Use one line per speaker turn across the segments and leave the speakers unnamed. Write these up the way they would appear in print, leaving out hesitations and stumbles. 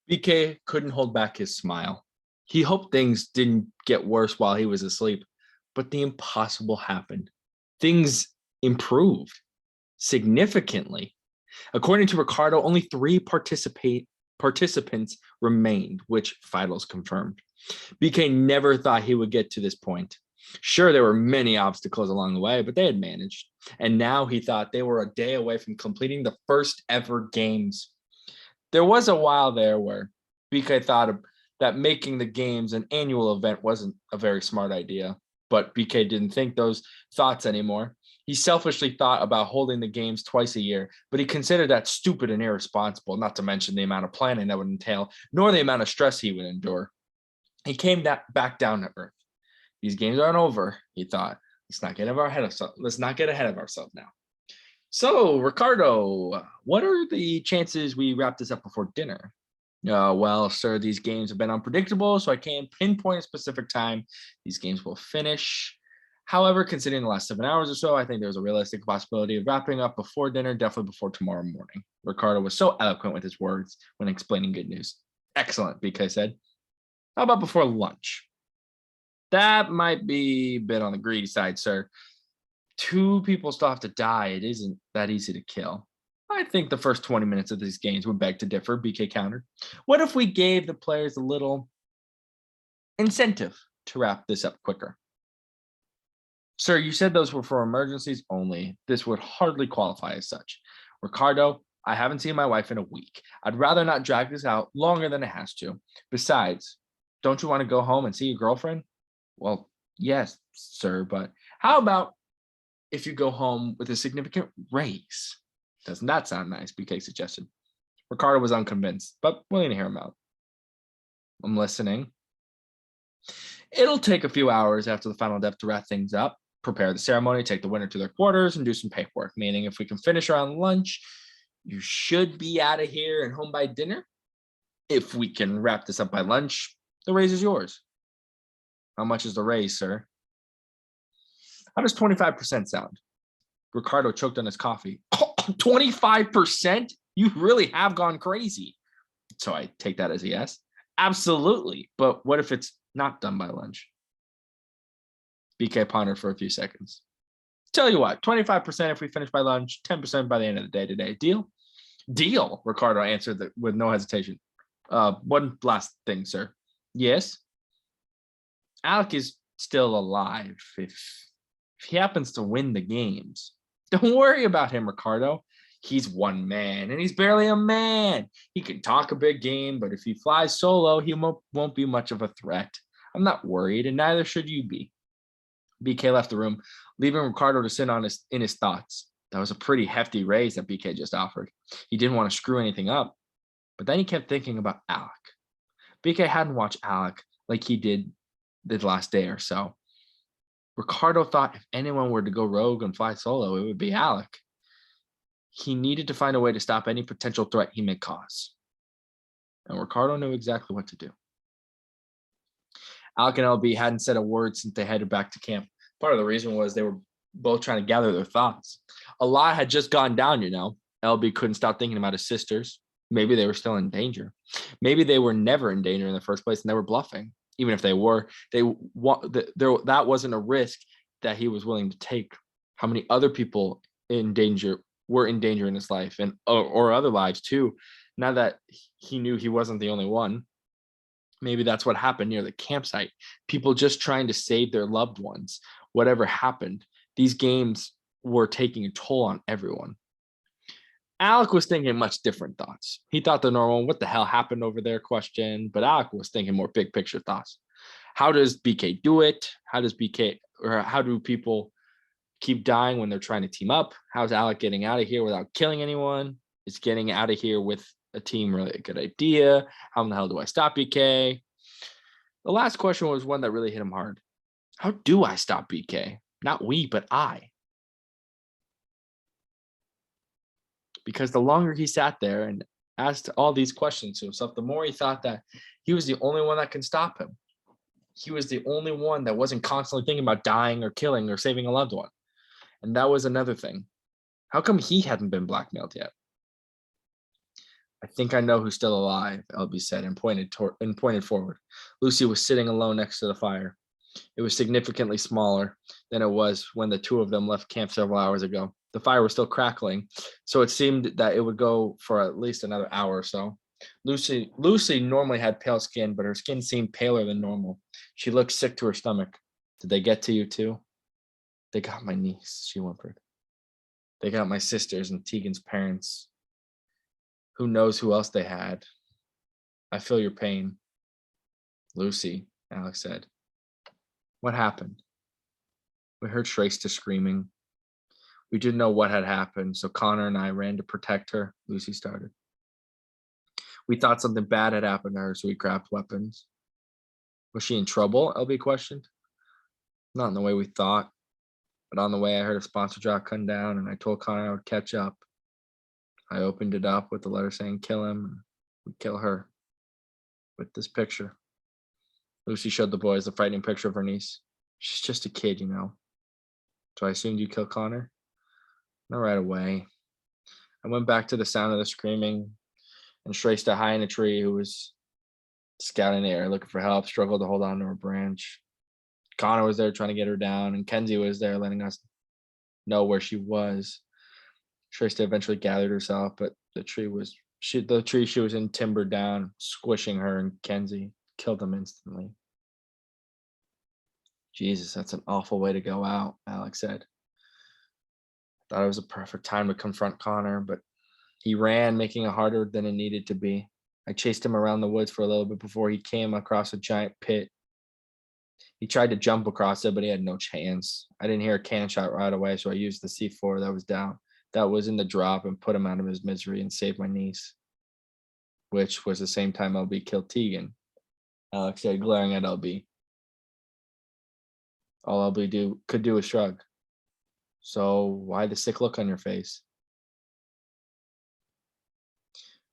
BK couldn't hold back his smile. He hoped things didn't get worse while he was asleep, but the impossible happened. Things improved significantly. According to Ricardo, only three participants remained, which Vitals confirmed. BK never thought he would get to this point. Sure, there were many obstacles along the way, but they had managed. And now he thought they were a day away from completing the first ever games. There was a while there where BK thought that making the games an annual event wasn't a very smart idea, but BK didn't think those thoughts anymore. He selfishly thought about holding the games twice a year, but he considered that stupid and irresponsible, not to mention the amount of planning that would entail, nor the amount of stress he would endure. He came back down to earth. These games aren't over, he thought. Let's not get ahead of ourselves now. So, Ricardo, what are the chances we wrap this up before dinner? Well, sir, these games have been unpredictable, so I can't pinpoint a specific time these games will finish. However, considering the last 7 hours or so, I think there's a realistic possibility of wrapping up before dinner, definitely before tomorrow morning. Ricardo was so eloquent with his words when explaining good news. Excellent, BK said. How about before lunch? That might be a bit on the greedy side, sir. 2 people still have to die. It isn't that easy to kill. I think the first 20 minutes of these games would beg to differ, BK countered. What if we gave the players a little incentive to wrap this up quicker? Sir, you said those were for emergencies only. This would hardly qualify as such. Ricardo, I haven't seen my wife in a week. I'd rather not drag this out longer than it has to. Besides, don't you want to go home and see your girlfriend? Well, yes, sir, but how about if you go home with a significant raise? Doesn't that sound nice? BK suggested. Ricardo was unconvinced, but willing to hear him out. I'm listening. It'll take a few hours after the final death to wrap things up, prepare the ceremony, take the winner to their quarters, and do some paperwork, meaning if we can finish around lunch, you should be out of here and home by dinner. If we can wrap this up by lunch, the raise is yours. How much is the raise, sir? How does 25% sound? Ricardo choked on his coffee. 25%? You really have gone crazy. So I take that as a yes. Absolutely. But what if it's not done by lunch? BK pondered for a few seconds. Tell you what, 25% if we finish by lunch, 10% by the end of the day today. Deal? Deal, Ricardo answered with no hesitation. One last thing, sir. Yes? Alec is still alive. If he happens to win the games, don't worry about him, Ricardo. He's one man, and he's barely a man. He can talk a big game, but if he flies solo, he won't be much of a threat. I'm not worried, and neither should you be. BK left the room, leaving Ricardo to sit in his thoughts. That was a pretty hefty raise that BK just offered. He didn't want to screw anything up, but then he kept thinking about Alec. BK hadn't watched Alec like he did the last day or so. Ricardo thought if anyone were to go rogue and fly solo, it would be Alec. He needed to find a way to stop any potential threat he may cause. And Ricardo knew exactly what to do. Alec and LB hadn't said a word since they headed back to camp. Part of the reason was they were both trying to gather their thoughts. A lot had just gone down, LB couldn't stop thinking about his sisters. Maybe they were still in danger. Maybe they were never in danger in the first place and they were bluffing. Even if they were, that wasn't a risk that he was willing to take. How many other people were in danger in his life and or other lives too? Now that he knew he wasn't the only one, maybe that's what happened near the campsite. People just trying to save their loved ones. Whatever happened, these games were taking a toll on everyone. Alec was thinking much different thoughts. He thought the normal, what the hell happened over there question, but Alec was thinking more big picture thoughts. How does BK do it? How do people keep dying when they're trying to team up? How's Alec getting out of here without killing anyone? Is getting out of here with a team really a good idea? How in the hell do I stop BK? The last question was one that really hit him hard. How do I stop BK? Not we, but I. Because the longer he sat there and asked all these questions to himself, the more he thought that he was the only one that can stop him. He was the only one that wasn't constantly thinking about dying or killing or saving a loved one. And that was another thing. How come he hadn't been blackmailed yet? I think I know who's still alive, LB said and pointed forward. Lucy was sitting alone next to the fire. It was significantly smaller than it was when the two of them left camp several hours ago. The fire was still crackling, so it seemed that it would go for at least another hour or so. Lucy normally had pale skin, but her skin seemed paler than normal. She looked sick to her stomach. Did they get to you too? They got my niece, she whimpered. They got my sisters and Tegan's parents. Who knows who else they had? I feel your pain. Lucy, Alex said. What happened? We heard Shrestha screaming. We didn't know what had happened, so Connor and I ran to protect her, Lucy started. We thought something bad had happened to her, so we grabbed weapons. Was she in trouble? LB questioned. Not in the way we thought, but on the way I heard a sponsor drop come down, and I told Connor I would catch up. I opened it up with the letter saying kill him, and we'd kill her. With this picture. Lucy showed the boys the frightening picture of her niece. She's just a kid, you know. So I assumed you killed Connor? Not right away. I went back to the sound of the screaming, and Shrestha high in a tree, who was scouting the air looking for help, struggled to hold on to a branch. Connor was there trying to get her down, and Kenzie was there letting us know where she was. Shrestha eventually gathered herself, but the tree she was in timbered down, squishing her and Kenzie, killed them instantly. Jesus, that's an awful way to go out, Alex said. Thought it was a perfect time to confront Connor, but he ran, making it harder than it needed to be. I chased him around the woods for a little bit before he came across a giant pit. He tried to jump across it, but he had no chance. I didn't hear a cannon shot right away, so I used the C4 that was down, that was in the drop, and put him out of his misery and saved my niece. Which was the same time LB killed Tegan. Alex said, glaring at LB. All LB could do was shrug. So why the sick look on your face?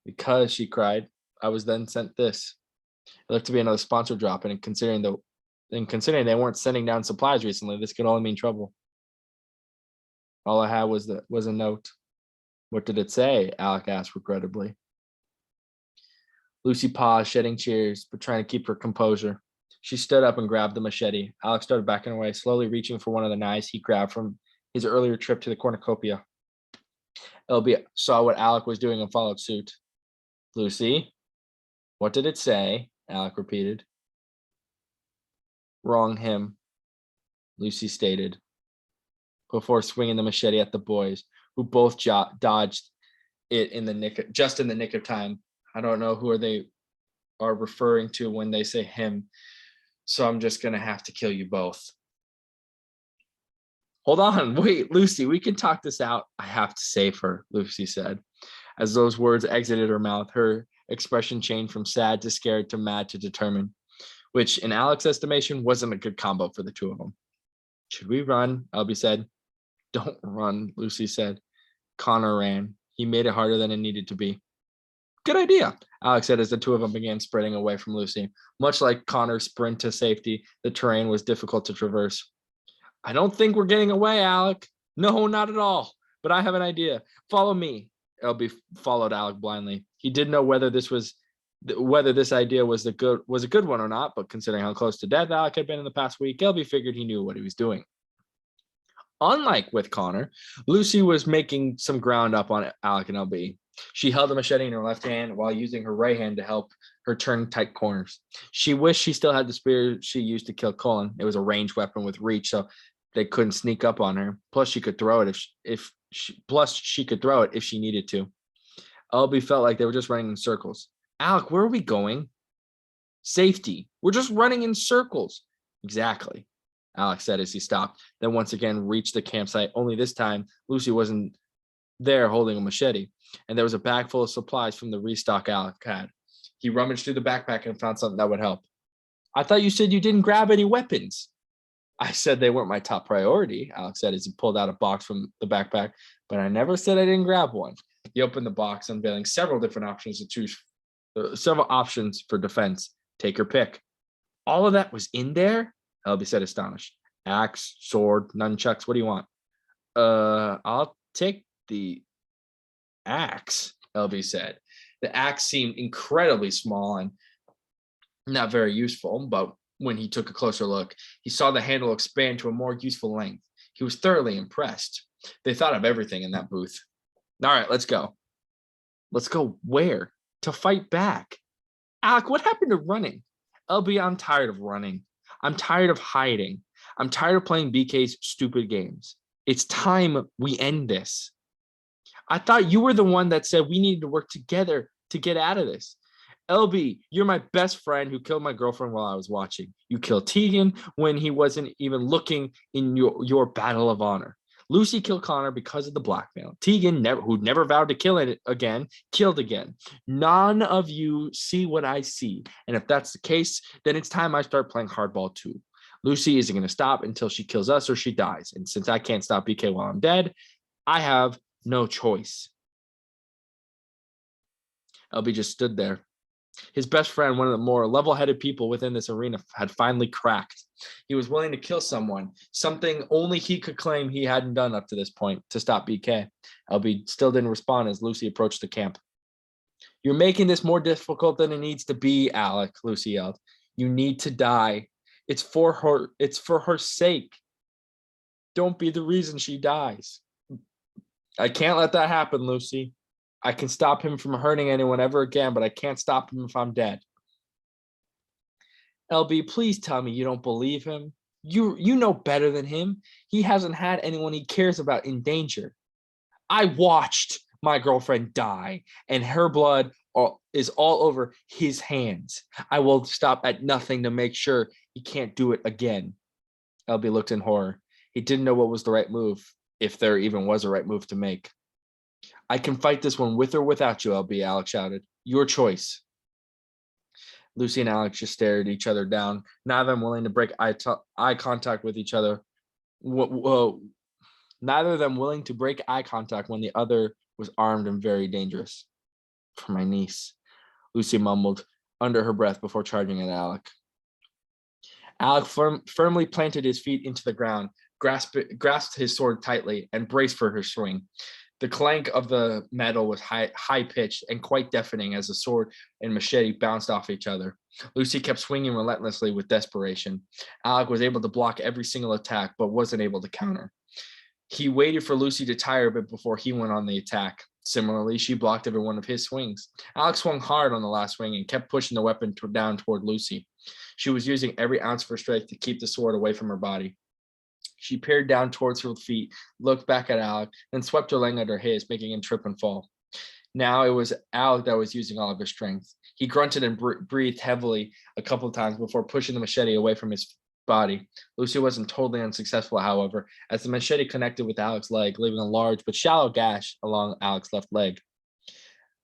Because, she cried, I was then sent this. It looked to be another sponsor drop, and considering they weren't sending down supplies recently, this could only mean trouble. All I had was a note. What did it say? Alec asked regrettably. Lucy paused, shedding tears, but trying to keep her composure. She stood up and grabbed the machete. Alex started backing away, slowly reaching for one of the knives he grabbed from his earlier trip to the cornucopia. LB saw what Alec was doing and followed suit. Lucy, what did it say? Alec repeated. Wrong him, Lucy stated, before swinging the machete at the boys, who both dodged it in the nick of time. I don't know who they are referring to when they say him, so I'm just gonna have to kill you both. Hold on, wait, Lucy, we can talk this out. I have to save her, Lucy said. As those words exited her mouth, her expression changed from sad to scared to mad to determined, which in Alex's estimation wasn't a good combo for the two of them. Should we run? LB said. Don't run, Lucy said. Connor ran. He made it harder than it needed to be. Good idea, Alex said as the two of them began spreading away from Lucy. Much like Connor's sprint to safety, the terrain was difficult to traverse. I don't think we're getting away, Alec. No, not at all. But I have an idea. Follow me. LB followed Alec blindly. He didn't know whether this idea was a good one or not, but considering how close to death Alec had been in the past week, LB figured he knew what he was doing. Unlike with Connor, Lucy was making some ground up on Alec and LB. She held the machete in her left hand while using her right hand to help her turn tight corners. She wished she still had the spear she used to kill Cullen. It was a ranged weapon with reach, so they couldn't sneak up on her. Plus, she could throw it if she needed to. LB felt like they were just running in circles. Alec, where are we going? Safety. We're just running in circles. Exactly, Alex said as he stopped, then once again reached the campsite, only this time Lucy wasn't there holding a machete, and there was a bag full of supplies from the restock Alec had. He rummaged through the backpack and found something that would help. I thought you said you didn't grab any weapons. I said they weren't my top priority, Alex said as he pulled out a box from the backpack, but I never said I didn't grab one. He opened the box, unveiling several different options to choose, several options for defense. Take your pick. All of that was in there? LB said, astonished. Axe, sword, nunchucks. What do you want? I'll take the axe, LB said. The axe seemed incredibly small and not very useful, but when he took a closer look, he saw the handle expand to a more useful length. He was thoroughly impressed. They thought of everything in that booth. All right, let's go. Let's go where? To fight back. Alec, what happened to running? LB, I'm tired of running. I'm tired of hiding. I'm tired of playing BK's stupid games. It's time we end this. I thought you were the one that said we needed to work together to get out of this. LB, you're my best friend who killed my girlfriend while I was watching. You killed Tegan when he wasn't even looking in your battle of honor. Lucy killed Connor because of the blackmail. Tegan, who never vowed to kill it again, killed again. None of you see what I see. And if that's the case, then it's time I start playing hardball too. Lucy isn't going to stop until she kills us or she dies. And since I can't stop BK while I'm dead, I have no choice. LB just stood there. His best friend, one of the more level-headed people within this arena, had finally cracked. He was willing to kill someone, something only he could claim he hadn't done up to this point to stop BK. LB still didn't respond as Lucy approached the camp. You're making this more difficult than it needs to be, Alec, Lucy yelled. You need to die. It's for her sake. Don't be the reason she dies. I can't let that happen, Lucy. I can stop him from hurting anyone ever again, but I can't stop him if I'm dead. LB, please tell me you don't believe him. You know better than him. He hasn't had anyone he cares about in danger. I watched my girlfriend die, and her blood is all over his hands. I will stop at nothing to make sure he can't do it again. LB looked in horror. He didn't know what was the right move, if there even was a right move to make. I can fight this one with or without you, LB, Alex shouted. Your choice. Lucy and Alex just stared each other down, neither of them willing to break eye contact with each other. Neither of them willing to break eye contact when the other was armed and very dangerous. For my niece, Lucy mumbled under her breath before charging at Alec. Alec firmly planted his feet into the ground, grasped his sword tightly, and braced for her swing. The clank of the metal was high-pitched and quite deafening as the sword and machete bounced off each other. Lucy kept swinging relentlessly with desperation. Alec was able to block every single attack, but wasn't able to counter. He waited for Lucy to tire a bit before he went on the attack. Similarly, she blocked every one of his swings. Alec swung hard on the last swing and kept pushing the weapon down toward Lucy. She was using every ounce of her strength to keep the sword away from her body. She peered down towards her feet, looked back at Alec, then swept her leg under his, making him trip and fall. Now it was Alec that was using all of his strength. He grunted and breathed heavily a couple of times before pushing the machete away from his body. Lucy wasn't totally unsuccessful, however, as the machete connected with Alec's leg, leaving a large but shallow gash along Alec's left leg.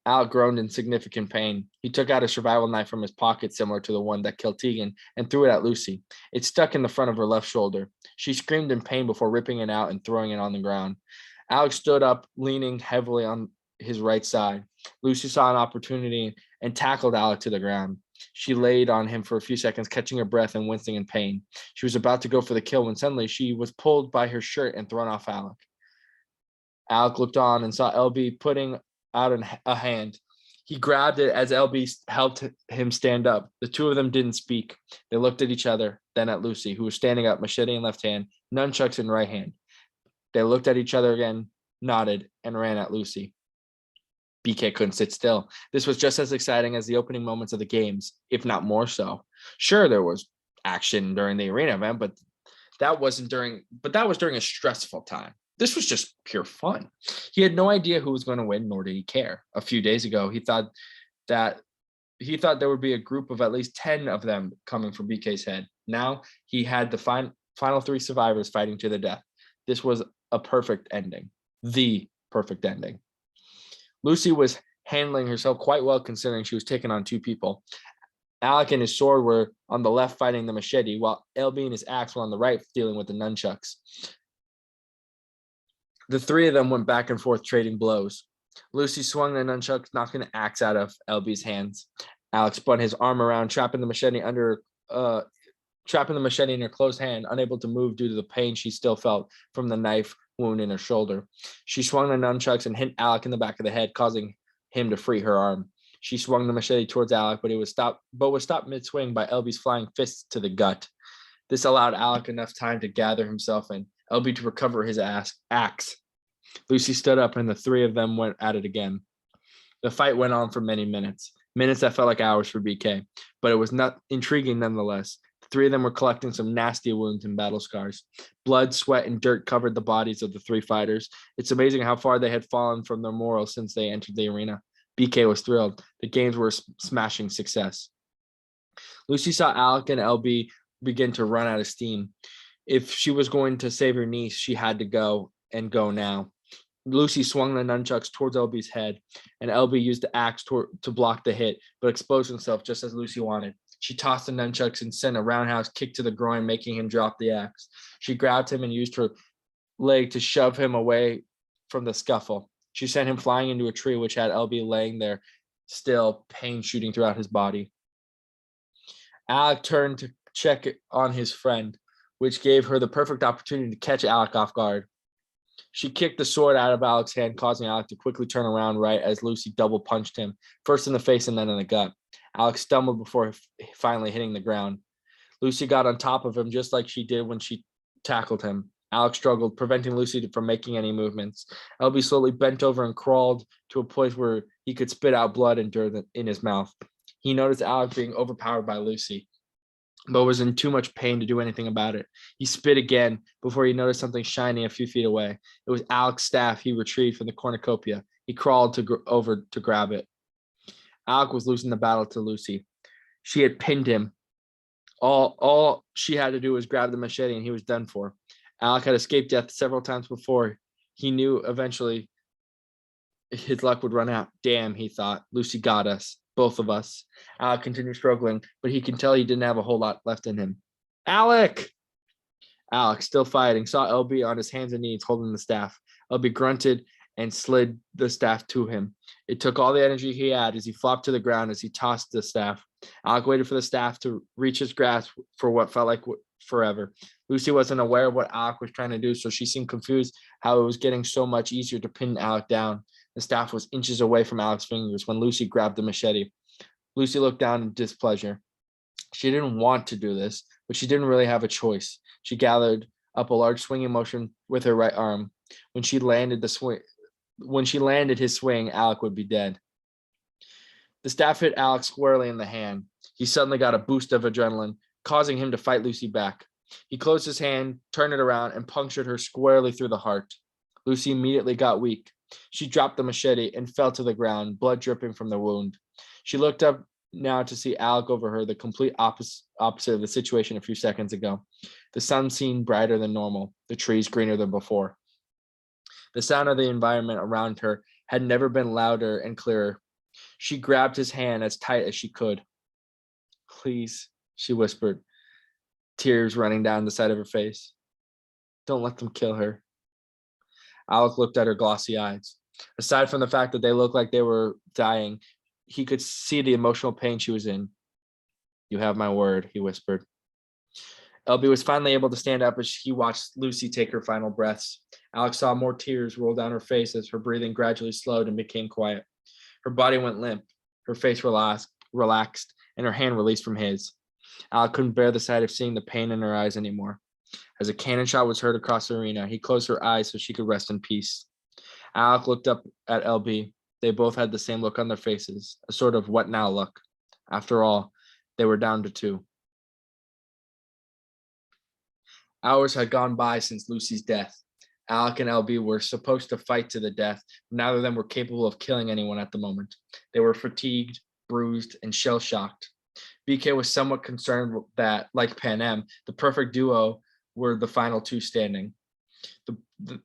Alec groaned in significant pain. He took out a survival knife from his pocket, similar to the one that killed Tegan, and threw it at Lucy. It stuck in the front of her left shoulder. She screamed in pain before ripping it out and throwing it on the ground. Alec stood up, leaning heavily on his right side. Lucy saw an opportunity and tackled Alec to the ground. She laid on him for a few seconds, catching her breath and wincing in pain. She was about to go for the kill when suddenly she was pulled by her shirt and thrown off Alec. Alec looked on and saw LB putting out a hand. He grabbed it as LB helped him stand up. The two of them didn't speak. They looked at each other, then at Lucy, who was standing up, machete in left hand, nunchucks in right hand. They looked at each other again, nodded, and ran at Lucy. BK couldn't sit still. This was just as exciting as the opening moments of the games, if not more so. Sure, there was action during the arena event, but that was during a stressful time. This was just pure fun. He had no idea who was going to win, nor did he care. A few days ago, he thought there would be a group of at least 10 of them coming for BK's head. Now he had the final three survivors fighting to the death. This was a perfect ending. The perfect ending. Lucy was handling herself quite well considering she was taking on two people. Alec and his sword were on the left fighting the machete, while LB and his axe were on the right dealing with the nunchucks. The three of them went back and forth trading blows. Lucy swung the nunchucks, knocking the axe out of LB's hands. Alex spun his arm around, trapping the machete in her closed hand, unable to move due to the pain she still felt from the knife wound in her shoulder. She swung the nunchucks and hit Alec in the back of the head, causing him to free her arm. She swung the machete towards Alec, but was stopped mid-swing by LB's flying fists to the gut. This allowed Alec enough time to gather himself and LB to recover his axe. Lucy stood up, and the three of them went at it again. The fight went on for many minutes that felt like hours for BK, but it was not intriguing nonetheless. The three of them were collecting some nasty wounds and battle scars. Blood, sweat, and dirt covered the bodies of the three fighters. It's amazing how far they had fallen from their morals since they entered the arena. BK was thrilled. The games were a smashing success. Lucy saw Alec and LB begin to run out of steam. If she was going to save her niece, she had to go, and go now. Lucy swung the nunchucks towards LB's head, and LB used the axe to block the hit, but exposed himself just as Lucy wanted. She tossed the nunchucks and sent a roundhouse kick to the groin, making him drop the axe. She grabbed him and used her leg to shove him away from the scuffle. She sent him flying into a tree, which had LB laying there, still, pain shooting throughout his body. Alec turned to check on his friend, which gave her the perfect opportunity to catch Alec off guard. She kicked the sword out of Alec's hand, causing Alec to quickly turn around right as Lucy double punched him, first in the face and then in the gut. Alec stumbled before finally hitting the ground. Lucy got on top of him just like she did when she tackled him. Alec struggled, preventing Lucy from making any movements. LB slowly bent over and crawled to a place where he could spit out blood and dirt in his mouth. He noticed Alec being overpowered by Lucy, but was in too much pain to do anything about it. He spit again before he noticed something shiny a few feet away. It was Alec's staff he retrieved from the cornucopia. He crawled over to grab it. Alec was losing the battle to Lucy. She had pinned him. All she had to do was grab the machete, and he was done for. Alec had escaped death several times before. He knew eventually his luck would run out. Damn, he thought. Lucy got us. Both of us. Alec continued struggling, but he could tell he didn't have a whole lot left in him. Alec! Alec, still fighting, saw LB on his hands and knees holding the staff. LB grunted and slid the staff to him. It took all the energy he had as he flopped to the ground as he tossed the staff. Alec waited for the staff to reach his grasp for what felt like forever. Lucy wasn't aware of what Alec was trying to do, so she seemed confused how it was getting so much easier to pin Alec down. The staff was inches away from Alec's fingers when Lucy grabbed the machete. Lucy looked down in displeasure. She didn't want to do this, but she didn't really have a choice. She gathered up a large swinging motion with her right arm. When she landed his swing, Alec would be dead. The staff hit Alec squarely in the hand. He suddenly got a boost of adrenaline, causing him to fight Lucy back. He closed his hand, turned it around, and punctured her squarely through the heart. Lucy immediately got weak. She dropped the machete and fell to the ground, blood dripping from the wound. She looked up now to see Alec over her, the complete opposite of the situation a few seconds ago. The sun seemed brighter than normal, the trees greener than before. The sound of the environment around her had never been louder and clearer. She grabbed his hand as tight as she could. Please, she whispered, tears running down the side of her face. Don't let them kill her. Alec looked at her glossy eyes. Aside from the fact that they looked like they were dying, he could see the emotional pain she was in. You have my word, he whispered. LB was finally able to stand up as he watched Lucy take her final breaths. Alec saw more tears roll down her face as her breathing gradually slowed and became quiet. Her body went limp, her face relaxed, and her hand released from his. Alec couldn't bear the sight of seeing the pain in her eyes anymore. As a cannon shot was heard across the arena, he closed her eyes so she could rest in peace. Alec looked up at LB. They both had the same look on their faces, a sort of what now look. After all, they were down to two. Hours had gone by since Lucy's death. Alec and LB were supposed to fight to the death, but neither of them were capable of killing anyone at the moment. They were fatigued, bruised, and shell-shocked. BK was somewhat concerned that, like Pan Am, the perfect duo were the final two standing.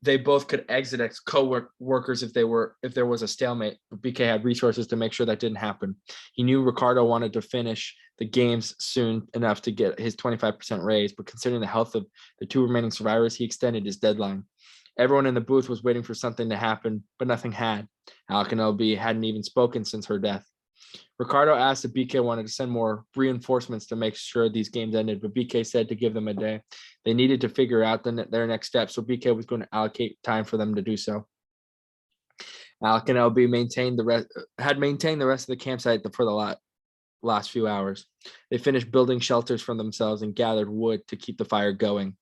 They both could exit as co-workers if there was a stalemate, but BK had resources to make sure that didn't happen. He knew Ricardo wanted to finish the games soon enough to get his 25% raise, but considering the health of the two remaining survivors, he extended his deadline. Everyone in the booth was waiting for something to happen, but nothing had. Alec and LB hadn't even spoken since her death. Ricardo asked if BK wanted to send more reinforcements to make sure these games ended, but BK said to give them a day. They needed to figure out their next steps, so BK was going to allocate time for them to do so. Alec and LB had maintained the rest of the campsite for the last few hours. They finished building shelters for themselves and gathered wood to keep the fire going.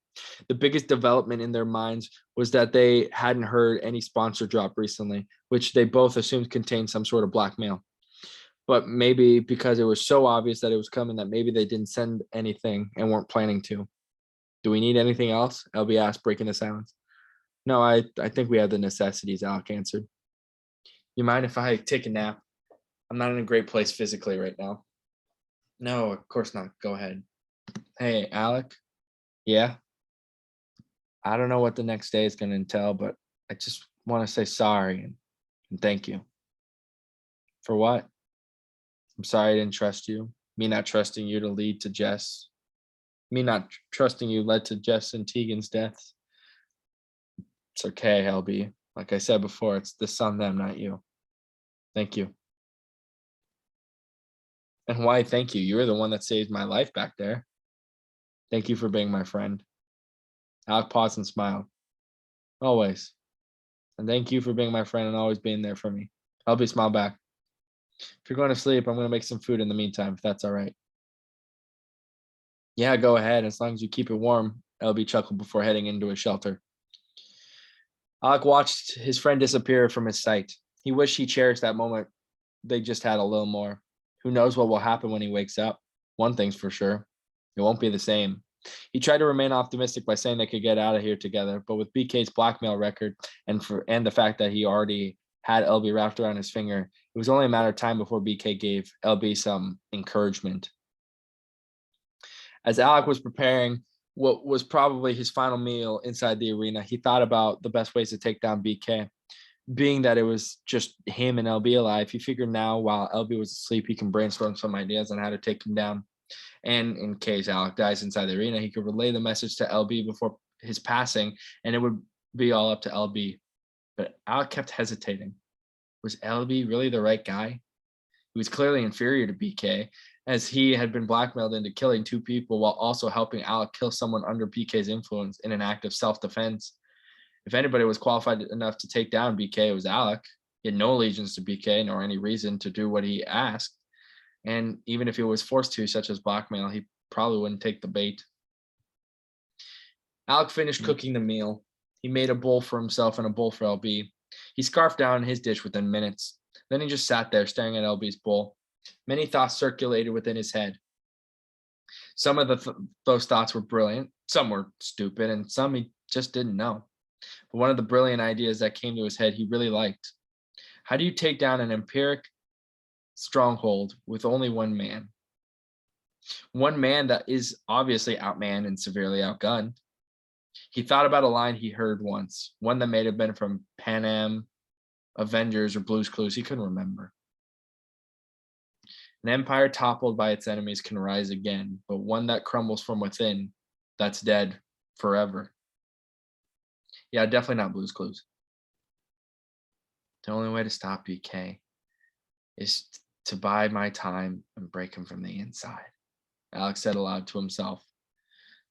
The biggest development in their minds was that they hadn't heard any sponsor drop recently, which they both assumed contained some sort of blackmail. But maybe because it was so obvious that it was coming that maybe they didn't send anything and weren't planning to. Do we need anything else? LB asked, breaking the silence. No, I think we have the necessities, Alec answered. You mind if I take a nap? I'm not in a great place physically right now. No, of course not. Go ahead. Hey, Alec? Yeah? I don't know what the next day is going to entail, but I just want to say sorry and thank you. For what? I'm sorry I didn't trust you. Me not trusting you to lead to Jess. Me not trusting you led to Jess and Tegan's deaths. It's okay, LB. Like I said before, it's this on them, not you. Thank you. And why thank you? You were the one that saved my life back there. Thank you for being my friend. Alec paused and smiled. Always. And thank you for being my friend and always being there for me. LB smiled back. If you're going to sleep, I'm going to make some food in the meantime, if that's all right. Yeah, go ahead, as long as you keep it warm, LB chuckled before heading into his shelter. Alec watched his friend disappear from his sight. He wished he cherished that moment they just had a little more. Who knows what will happen when he wakes up? One thing's for sure, it won't be the same. He tried to remain optimistic by saying they could get out of here together, but with BK's blackmail record and the fact that he already had LB wrapped around his finger, it was only a matter of time before BK gave LB some encouragement. As Alec was preparing what was probably his final meal inside the arena, he thought about the best ways to take down BK. Being that it was just him and LB alive, he figured now while LB was asleep, he can brainstorm some ideas on how to take him down. And in case Alec dies inside the arena, he could relay the message to LB before his passing, and it would be all up to LB. But Alec kept hesitating. Was LB really the right guy? He was clearly inferior to BK, as he had been blackmailed into killing two people while also helping Alec kill someone under BK's influence in an act of self-defense. If anybody was qualified enough to take down BK, it was Alec. He had no allegiance to BK nor any reason to do what he asked. And even if he was forced to, such as blackmail, he probably wouldn't take the bait. Alec finished cooking the meal. He made a bowl for himself and a bowl for LB. He scarfed down his dish within minutes. Then he just sat there staring at LB's bowl. Many thoughts circulated within his head. Some of those thoughts were brilliant, some were stupid, and some he just didn't know. But one of the brilliant ideas that came to his head he really liked. How do you take down an empiric stronghold with only one man? One man that is obviously outmanned and severely outgunned. He thought about a line he heard once, one that may have been from Pan Am, Avengers, or Blue's Clues. He couldn't remember. An empire toppled by its enemies can rise again, but one that crumbles from within, that's dead forever. Yeah, definitely not Blue's Clues. The only way to stop BK is to bide my time and break him from the inside, Alex said aloud to himself.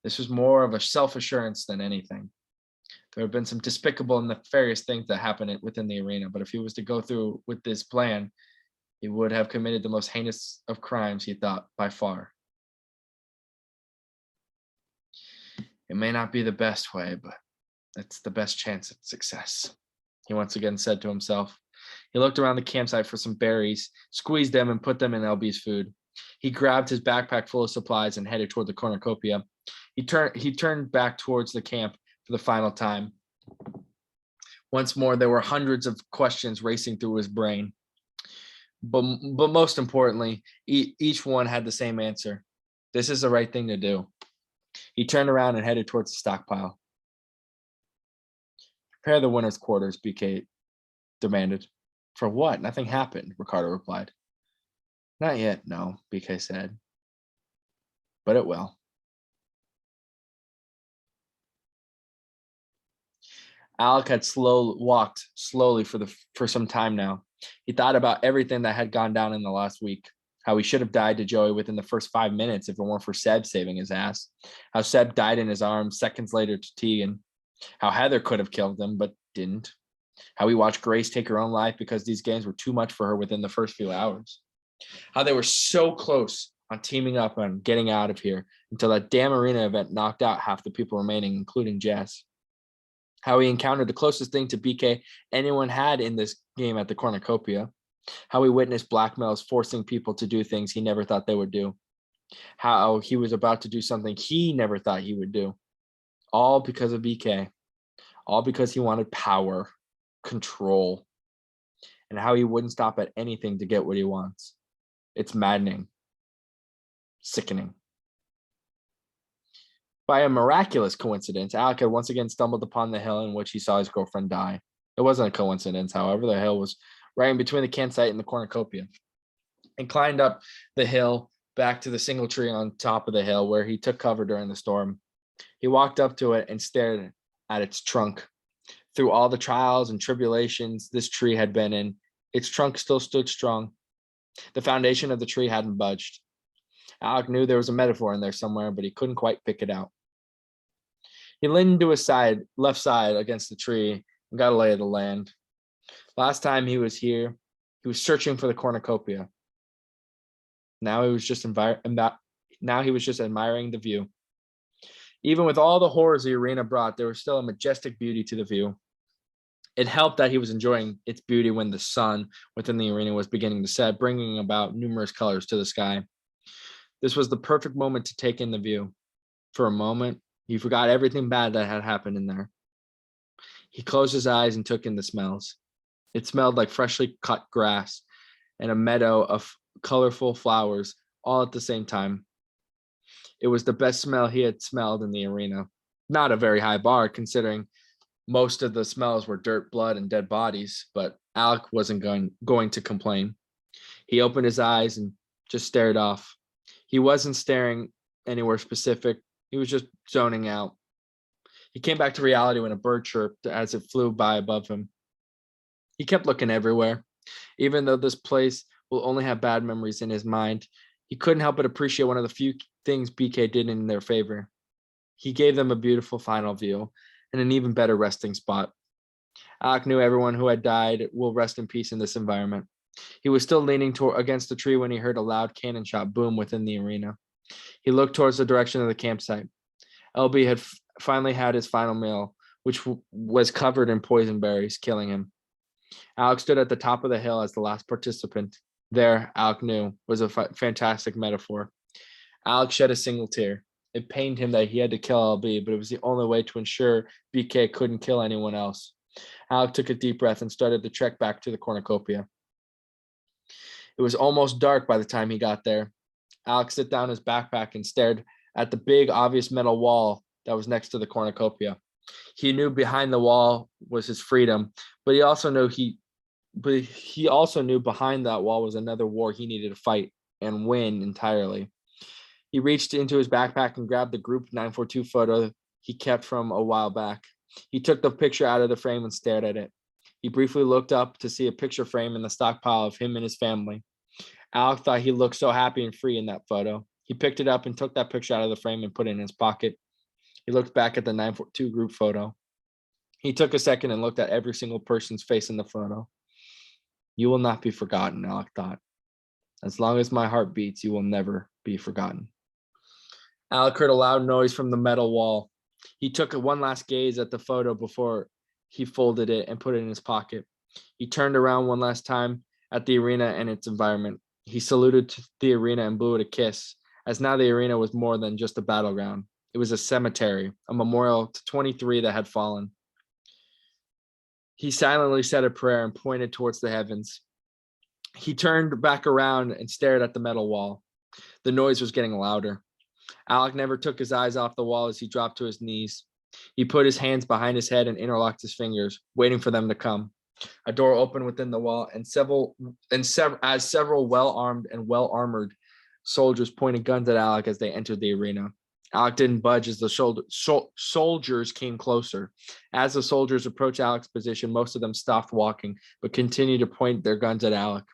This was more of a self-assurance than anything. There have been some despicable and nefarious things that happened within the arena, but if he was to go through with this plan, he would have committed the most heinous of crimes, he thought, by far. It may not be the best way, but it's the best chance at success, he once again said to himself. He looked around the campsite for some berries, squeezed them, and put them in LB's food. He grabbed his backpack full of supplies and headed toward the cornucopia. He turned back towards the camp for the final time. Once more, there were hundreds of questions racing through his brain. But most importantly, each one had the same answer. This is the right thing to do. He turned around and headed towards the stockpile. Prepare the winner's quarters, BK demanded. For what? Nothing happened, Ricardo replied. Not yet, no, BK said. But it will. Alec had walked slowly for some time now. He thought about everything that had gone down in the last week. How he should have died to Joey within the first 5 minutes if it weren't for Seb saving his ass. How Seb died in his arms seconds later to Tegan. How Heather could have killed him, but didn't. How he watched Grace take her own life because these games were too much for her within the first few hours. How they were so close on teaming up and getting out of here until that damn arena event knocked out half the people remaining, including Jess. How he encountered the closest thing to BK anyone had in this game at the cornucopia. How he witnessed blackmails forcing people to do things he never thought they would do. How he was about to do something he never thought he would do. All because of BK. All because he wanted power, control, and how he wouldn't stop at anything to get what he wants. It's maddening. Sickening. By a miraculous coincidence, Alec had once again stumbled upon the hill in which he saw his girlfriend die. It wasn't a coincidence, however. The hill was right in between the campsite and the cornucopia. And climbed up the hill back to the single tree on top of the hill where he took cover during the storm. He walked up to it and stared at its trunk. Through all the trials and tribulations this tree had been in, its trunk still stood strong. The foundation of the tree hadn't budged. Alec knew there was a metaphor in there somewhere, but he couldn't quite pick it out. He leaned to his left side against the tree and got a lay of the land. Last time he was here, he was searching for the cornucopia. Now he was just admiring the view. Even with all the horrors the arena brought, there was still a majestic beauty to the view. It helped that he was enjoying its beauty when the sun within the arena was beginning to set, bringing about numerous colors to the sky. This was the perfect moment to take in the view. For a moment, he forgot everything bad that had happened in there. He closed his eyes and took in the smells. It smelled like freshly cut grass and a meadow of colorful flowers all at the same time. It was the best smell he had smelled in the arena. Not a very high bar, considering most of the smells were dirt, blood, and dead bodies, but Alec wasn't going to complain. He opened his eyes and just stared off. He wasn't staring anywhere specific. He was just zoning out. He came back to reality when a bird chirped as it flew by above him. He kept looking everywhere. Even though this place will only have bad memories in his mind, he couldn't help but appreciate one of the few things BK did in their favor. He gave them a beautiful final view and an even better resting spot. Alec knew everyone who had died will rest in peace in this environment. He was still leaning against the tree when he heard a loud cannon shot boom within the arena. He looked towards the direction of the campsite. LB had finally had his final meal, which was covered in poison berries, killing him. Alec stood at the top of the hill as the last participant. There, Alec knew, was a fantastic metaphor. Alec shed a single tear. It pained him that he had to kill LB, but it was the only way to ensure BK couldn't kill anyone else. Alec took a deep breath and started the trek back to the cornucopia. It was almost dark by the time he got there. Alec set down his backpack and stared at the big, obvious metal wall that was next to the cornucopia. He knew behind the wall was his freedom, but he also knew behind that wall was another war he needed to fight and win entirely. He reached into his backpack and grabbed the group 942 photo he kept from a while back. He took the picture out of the frame and stared at it. He briefly looked up to see a picture frame in the stockpile of him and his family. Alec thought he looked so happy and free in that photo. He picked it up and took that picture out of the frame and put it in his pocket. He looked back at the 942 group photo. He took a second and looked at every single person's face in the photo. You will not be forgotten, Alec thought. As long as my heart beats, you will never be forgotten. Alec heard a loud noise from the metal wall. He took one last gaze at the photo before he folded it and put it in his pocket. He turned around one last time at the arena and its environment. He saluted the arena and blew it a kiss, as now the arena was more than just a battleground. It was a cemetery, a memorial to 23 that had fallen. He silently said a prayer and pointed towards the heavens. He turned back around and stared at the metal wall. The noise was getting louder. Alec never took his eyes off the wall as he dropped to his knees. He put his hands behind his head and interlocked his fingers, waiting for them to come. A door opened within the wall, and several well-armed and well-armored soldiers pointed guns at Alec as they entered the arena. Alec didn't budge as the soldiers came closer. As the soldiers approached Alec's position, most of them stopped walking, but continued to point their guns at Alec.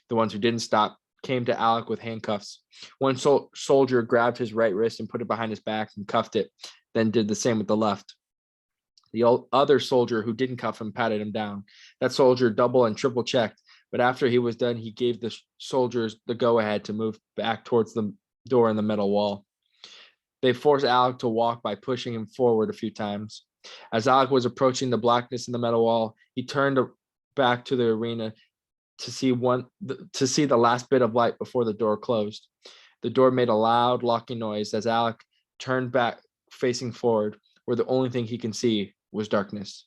The ones who didn't stop came to Alec with handcuffs. One soldier grabbed his right wrist and put it behind his back and cuffed it, then did the same with the left. The other soldier who didn't cuff him patted him down. That soldier double and triple checked, but after he was done, he gave the soldiers the go ahead to move back towards the door in the metal wall. They forced Alec to walk by pushing him forward a few times. As Alec was approaching the blackness in the metal wall, he turned back to the arena to see the last bit of light before the door closed. The door made a loud locking noise as Alec turned back, facing forward, where the only thing he can see was darkness.